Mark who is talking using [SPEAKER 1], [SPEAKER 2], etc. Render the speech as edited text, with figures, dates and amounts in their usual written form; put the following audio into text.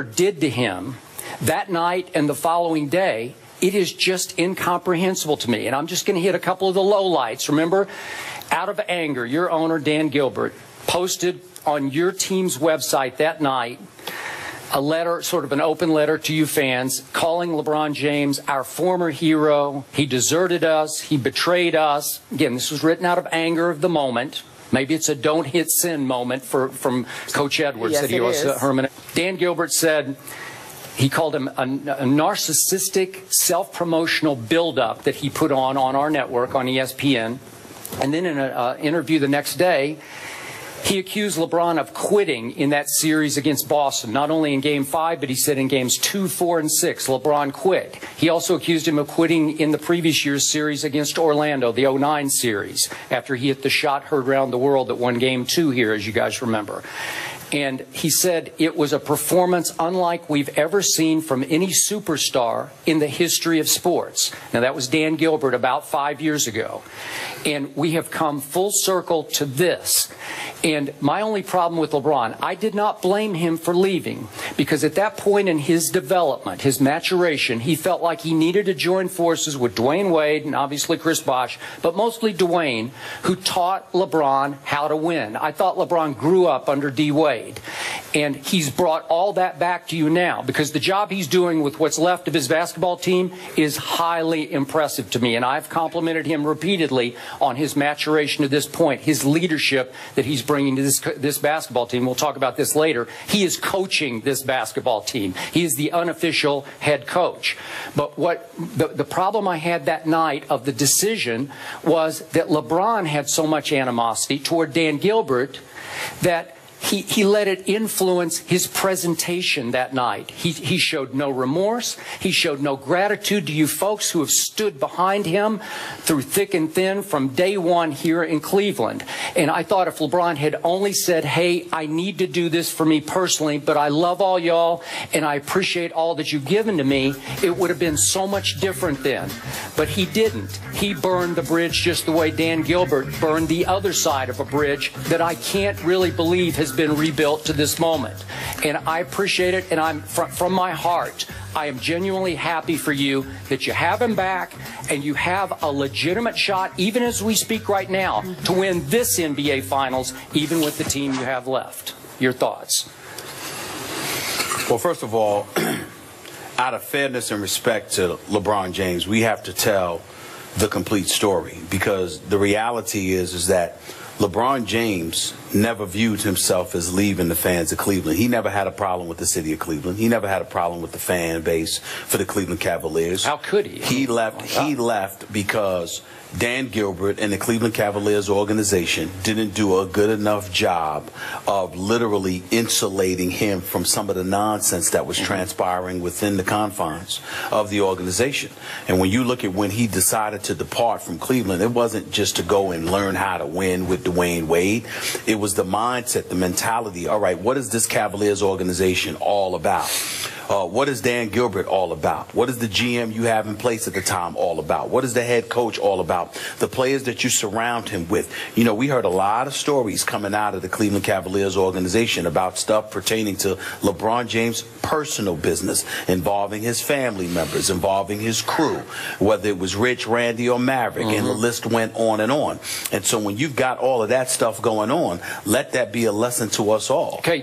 [SPEAKER 1] did to him that night and the following day, it is just incomprehensible to me. And I'm just going to hit a couple of the lowlights. Remember, out of anger, your owner, Dan Gilbert, posted on your team's website that night a letter, sort of an open letter to you fans, calling LeBron James our former hero. He deserted us. He betrayed us. Again, this was written out of anger of the moment. Maybe it's a don't hit sin moment from Coach Edwards.
[SPEAKER 2] Yes,
[SPEAKER 1] that he was Herman. Dan Gilbert said he called him a narcissistic, self-promotional buildup that he put on our network on ESPN. And then in an interview the next day, he accused LeBron of quitting in that series against Boston, not only in Game 5, but he said in Games 2, 4, and 6, LeBron quit. He also accused him of quitting in the previous year's series against Orlando, the 09 series, after he hit the shot heard around the world that won Game 2 here, as you guys remember. And he said it was a performance unlike we've ever seen from any superstar in the history of sports. Now, that was Dan Gilbert about 5 years ago. And we have come full circle to this. And my only problem with LeBron, I did not blame him for leaving, because at that point in his development, his maturation, he felt like he needed to join forces with Dwayne Wade and obviously Chris Bosh, but mostly Dwayne, who taught LeBron how to win. I thought LeBron grew up under D. Wade. And he's brought all that back to you now, because the job he's doing with what's left of his basketball team is highly impressive to me. And I've complimented him repeatedly on his maturation to this point, his leadership that he's bringing to this basketball team. We'll talk about this later. He is coaching this basketball team. He is the unofficial head coach. But what the problem I had that night of the decision was that LeBron had so much animosity toward Dan Gilbert that he let it influence his presentation that night. He showed no remorse. He showed no gratitude to you folks who have stood behind him through thick and thin from day one here in Cleveland. And I thought if LeBron had only said, hey, I need to do this for me personally, but I love all y'all and I appreciate all that you've given to me, it would have been so much different then. But he didn't. He burned the bridge just the way Dan Gilbert burned the other side of a bridge that I can't really believe has been rebuilt to this moment. And I appreciate it, and I'm from my heart, I am genuinely happy for you that you have him back and you have a legitimate shot, even as we speak right now, to win this NBA Finals, even with the team you have left. Your thoughts?
[SPEAKER 3] Well, first of all, out of fairness and respect to LeBron James, we have to tell the complete story, because the reality is that LeBron James never viewed himself as leaving the fans of Cleveland. He never had a problem with the city of Cleveland. He never had a problem with the fan base for the Cleveland Cavaliers.
[SPEAKER 1] How could he?
[SPEAKER 3] He left because Dan Gilbert and the Cleveland Cavaliers organization didn't do a good enough job of literally insulating him from some of the nonsense that was transpiring within the confines of the organization. And when you look at when he decided to depart from Cleveland, it wasn't just to go and learn how to win with Dwayne Wade. It was the mindset, the mentality. All right, what is this Cavaliers organization all about? What is Dan Gilbert all about? What is the GM you have in place at the time all about? What is the head coach all about? The players that you surround him with. You know, we heard a lot of stories coming out of the Cleveland Cavaliers organization about stuff pertaining to LeBron James' personal business, involving his family members, involving his crew, whether it was Rich, Randy, or Maverick, and the list went on and on. And so when you've got all of that stuff going on, let that be a lesson to us all.
[SPEAKER 1] Okay.